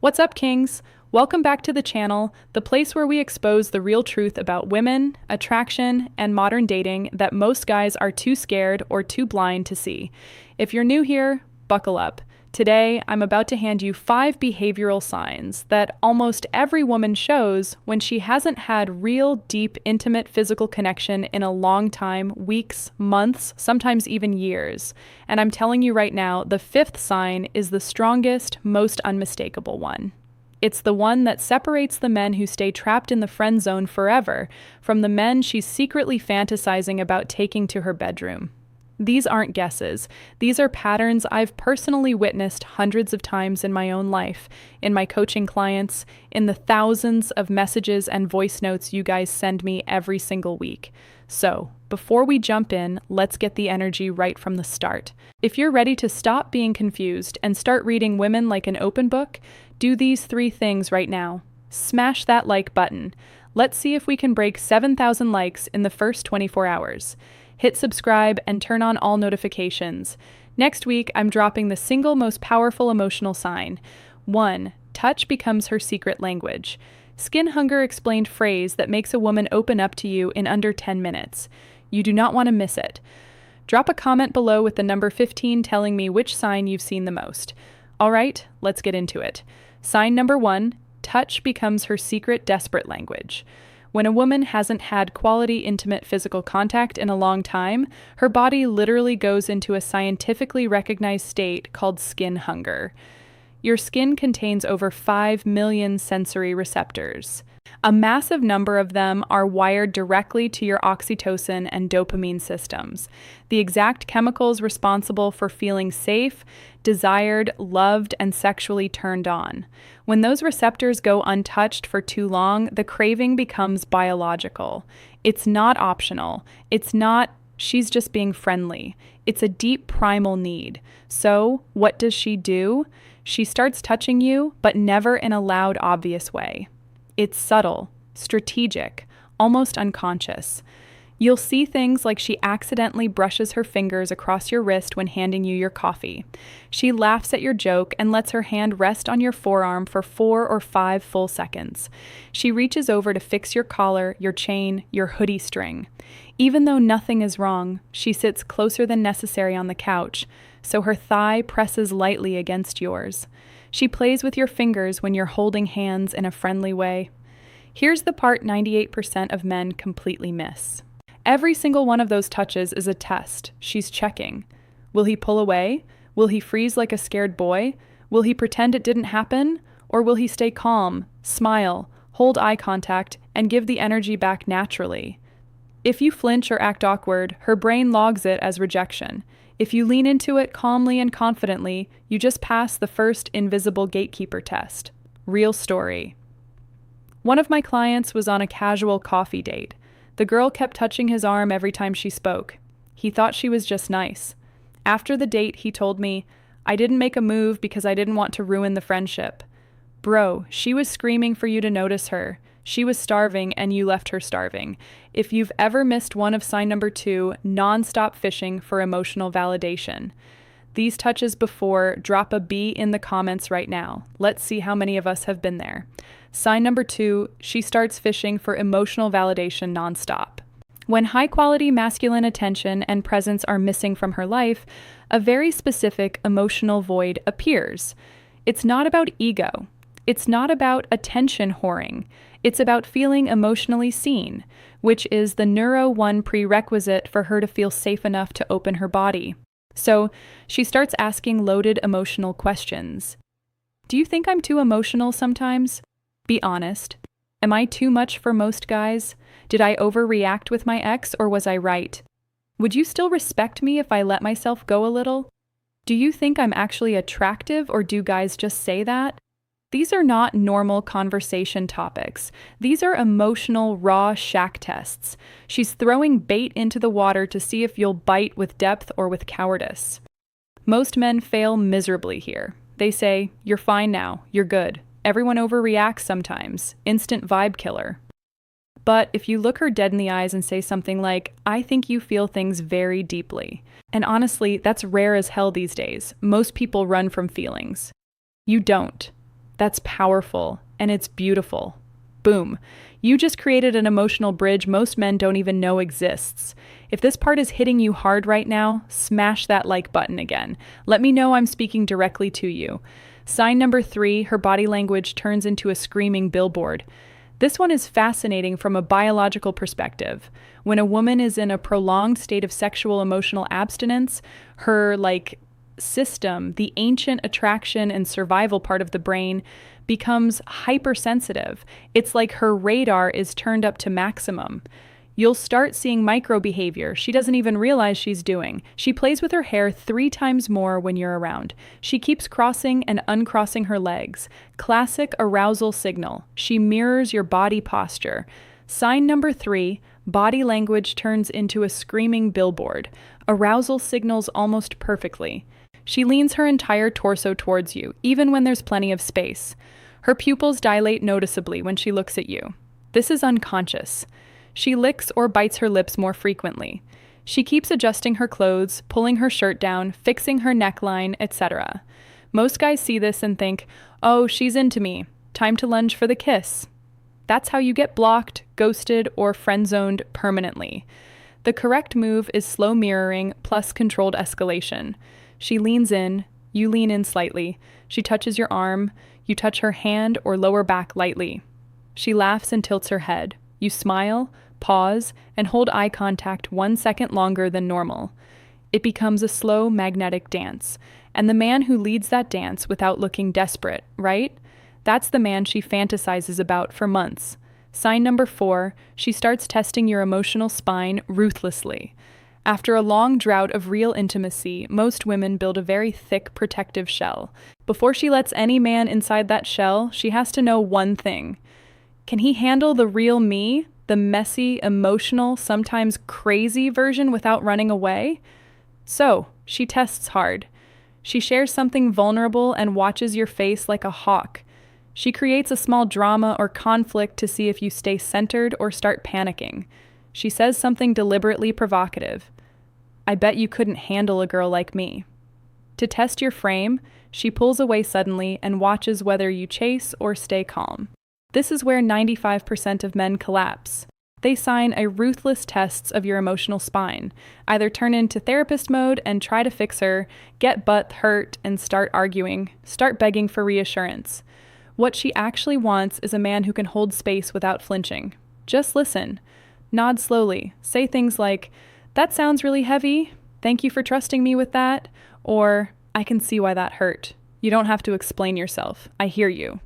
What's up, Kings? Welcome back to the channel, the place where we expose the real truth about women, attraction, and modern dating that most guys are too scared or too blind to see. If you're new here, buckle up. Today, I'm about to hand you 5 behavioral signs that almost every woman shows when she hasn't had real, deep, intimate physical connection in a long time, weeks, months, sometimes even years. And I'm telling you right now, the 5th sign is the strongest, most unmistakable one. It's the one that separates the men who stay trapped in the friend zone forever from the men she's secretly fantasizing about taking to her bedroom. These aren't guesses. These are patterns I've personally witnessed hundreds of times in my own life, in my coaching clients, in the thousands of messages and voice notes you guys send me every single week. So, before we jump in, let's get the energy right from the start. If you're ready to stop being confused and start reading women like an open book, do these 3 things right now. Smash that like button. Let's see if we can break 7,000 likes in the first 24 hours. Hit subscribe and turn on all notifications. Next week, I'm dropping the single most powerful emotional sign. 1. Touch becomes her secret language. Skin hunger explained phrase that makes a woman open up to you in under 10 minutes. You do not want to miss it. Drop a comment below with the number 15 telling me which sign you've seen the most. All right, let's get into it. Sign number 1, touch becomes her secret desperate language. When a woman hasn't had quality, intimate physical contact in a long time, her body literally goes into a scientifically recognized state called skin hunger. Your skin contains over 5 million sensory receptors. A massive number of them are wired directly to your oxytocin and dopamine systems, the exact chemicals responsible for feeling safe, desired, loved, and sexually turned on. When those receptors go untouched for too long, the craving becomes biological. It's not optional. It's not, she's just being friendly. It's a deep primal need. So, what does she do? She starts touching you, but never in a loud, obvious way. It's subtle, strategic, almost unconscious. You'll see things like she accidentally brushes her fingers across your wrist when handing you your coffee. She laughs at your joke and lets her hand rest on your forearm for 4 or 5 full seconds. She reaches over to fix your collar, your chain, your hoodie string. Even though nothing is wrong, she sits closer than necessary on the couch, so her thigh presses lightly against yours. She plays with your fingers when you're holding hands in a friendly way. Here's the part 98% of men completely miss. Every single one of those touches is a test. She's checking. Will he pull away? Will he freeze like a scared boy? Will he pretend it didn't happen? Or will he stay calm, smile, hold eye contact, and give the energy back naturally? If you flinch or act awkward, her brain logs it as rejection. If you lean into it calmly and confidently, you just pass the first invisible gatekeeper test. Real story. One of my clients was on a casual coffee date. The girl kept touching his arm every time she spoke. He thought she was just nice. After the date, he told me, "I didn't make a move because I didn't want to ruin the friendship." Bro, she was screaming for you to notice her. She was starving and you left her starving. If you've ever missed one of sign number 2, non-stop fishing for emotional validation. These touches before, drop a B in the comments right now. Let's see how many of us have been there. Sign number 2, she starts fishing for emotional validation nonstop. When high-quality masculine attention and presence are missing from her life, a very specific emotional void appears. It's not about ego. It's not about attention whoring. It's about feeling emotionally seen, which is the Neuro 1 prerequisite for her to feel safe enough to open her body. So, she starts asking loaded emotional questions. Do you think I'm too emotional sometimes? Be honest. Am I too much for most guys? Did I overreact with my ex, or was I right? Would you still respect me if I let myself go a little? Do you think I'm actually attractive, or do guys just say that? These are not normal conversation topics. These are emotional, raw shack tests. She's throwing bait into the water to see if you'll bite with depth or with cowardice. Most men fail miserably here. They say, "You're fine now. You're good. Everyone overreacts sometimes. Instant vibe killer." But if you look her dead in the eyes and say something like, "I think you feel things very deeply," and honestly, that's rare as hell these days. Most people run from feelings. You don't. That's powerful, and it's beautiful. Boom. You just created an emotional bridge most men don't even know exists. If this part is hitting you hard right now, smash that like button again. Let me know I'm speaking directly to you. Sign number 3, her body language turns into a screaming billboard. This one is fascinating from a biological perspective. When a woman is in a prolonged state of sexual emotional abstinence, her system, the ancient attraction and survival part of the brain, becomes hypersensitive. It's like her radar is turned up to maximum. You'll start seeing micro behavior she doesn't even realize she's doing. She plays with her hair 3 times more when you're around. She keeps crossing and uncrossing her legs. Classic arousal signal. She mirrors your body posture. Sign number 3, body language turns into a screaming billboard. Arousal signals almost perfectly. She leans her entire torso towards you, even when there's plenty of space. Her pupils dilate noticeably when she looks at you. This is unconscious. She licks or bites her lips more frequently. She keeps adjusting her clothes, pulling her shirt down, fixing her neckline, etc. Most guys see this and think, oh, she's into me. Time to lunge for the kiss. That's how you get blocked, ghosted, or friend-zoned permanently. The correct move is slow mirroring plus controlled escalation. She leans in, you lean in slightly. She touches your arm, you touch her hand or lower back lightly. She laughs and tilts her head. You smile, pause, and hold eye contact 1 second longer than normal. It becomes a slow, magnetic dance. And the man who leads that dance without looking desperate, right? That's the man she fantasizes about for months. Sign number 4, she starts testing your emotional spine ruthlessly. After a long drought of real intimacy, most women build a very thick, protective shell. Before she lets any man inside that shell, she has to know one thing. Can he handle the real me, the messy, emotional, sometimes crazy version without running away? So, she tests hard. She shares something vulnerable and watches your face like a hawk. She creates a small drama or conflict to see if you stay centered or start panicking. She says something deliberately provocative. I bet you couldn't handle a girl like me. To test your frame, she pulls away suddenly and watches whether you chase or stay calm. This is where 95% of men collapse. They sign a ruthless tests of your emotional spine. Either turn into therapist mode and try to fix her, get butt hurt and start arguing, start begging for reassurance. What she actually wants is a man who can hold space without flinching. Just listen. Nod slowly. Say things like, that sounds really heavy. Thank you for trusting me with that. Or, I can see why that hurt. You don't have to explain yourself. I hear you.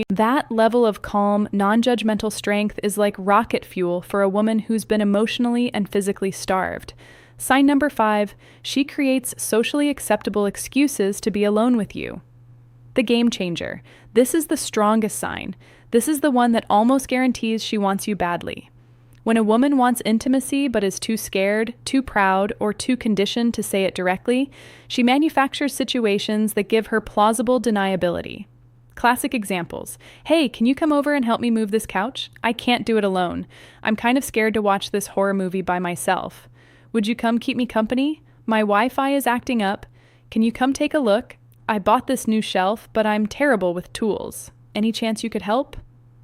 That level of calm, non-judgmental strength is like rocket fuel for a woman who's been emotionally and physically starved. Sign number 5, she creates socially acceptable excuses to be alone with you. The game changer. This is the strongest sign. This is the one that almost guarantees she wants you badly. When a woman wants intimacy but is too scared, too proud, or too conditioned to say it directly, she manufactures situations that give her plausible deniability. Classic examples. Hey, can you come over and help me move this couch? I can't do it alone. I'm kind of scared to watch this horror movie by myself. Would you come keep me company? My Wi-Fi is acting up. Can you come take a look? I bought this new shelf, but I'm terrible with tools. Any chance you could help?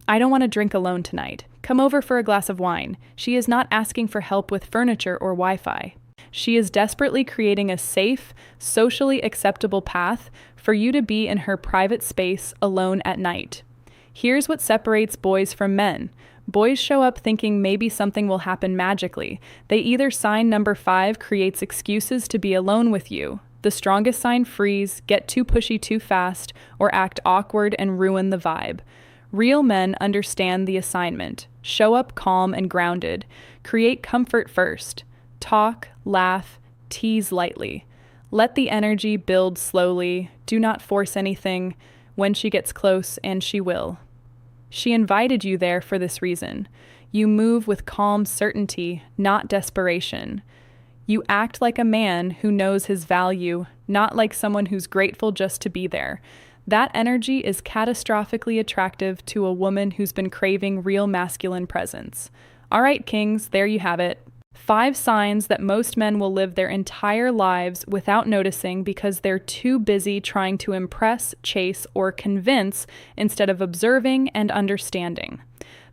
I don't want to drink alone tonight. Come over for a glass of wine. She is not asking for help with furniture or Wi-Fi. She is desperately creating a safe, socially acceptable path for you to be in her private space alone at night. Here's what separates boys from men. Boys show up thinking maybe something will happen magically. They either sign number 5 creates excuses to be alone with you. The strongest sign freeze, get too pushy too fast, or act awkward and ruin the vibe. Real men understand the assignment. Show up calm and grounded. Create comfort first. Talk, laugh, tease lightly. Let the energy build slowly. Do not force anything. When she gets close, and she will. She invited you there for this reason. You move with calm certainty, not desperation. You act like a man who knows his value, not like someone who's grateful just to be there. That energy is catastrophically attractive to a woman who's been craving real masculine presence. All right, kings, there you have it. 5 signs that most men will live their entire lives without noticing because they're too busy trying to impress, chase, or convince instead of observing and understanding.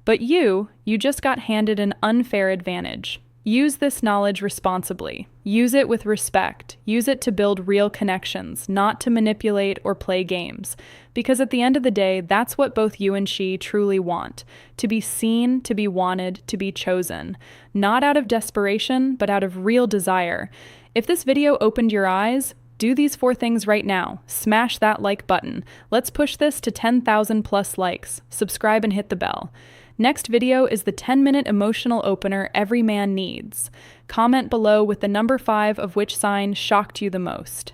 But you just got handed an unfair advantage. Use this knowledge responsibly. Use it with respect. Use it to build real connections, not to manipulate or play games. Because at the end of the day, that's what both you and she truly want. To be seen, to be wanted, to be chosen. Not out of desperation, but out of real desire. If this video opened your eyes, do these 4 things right now. Smash that like button. Let's push this to 10,000 plus likes. Subscribe and hit the bell. Next video is the 10-minute emotional opener every man needs. Comment below with the number 5 of which sign shocked you the most.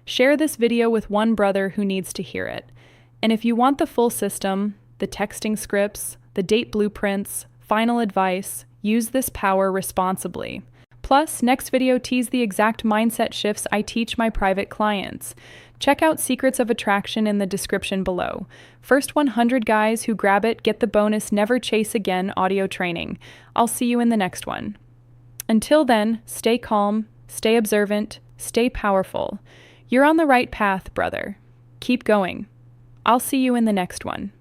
Share this video with one brother who needs to hear it. And if you want the full system, the texting scripts, the date blueprints, final advice, use this power responsibly. Plus, next video tease the exact mindset shifts I teach my private clients. Check out Secrets of Attraction in the description below. First 100 guys who grab it get the bonus Never Chase Again audio training. I'll see you in the next one. Until then, stay calm, stay observant, stay powerful. You're on the right path, brother. Keep going. I'll see you in the next one.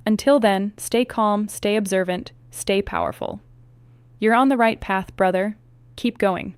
Until then, stay calm, stay observant, stay powerful. You're on the right path, brother. Keep going.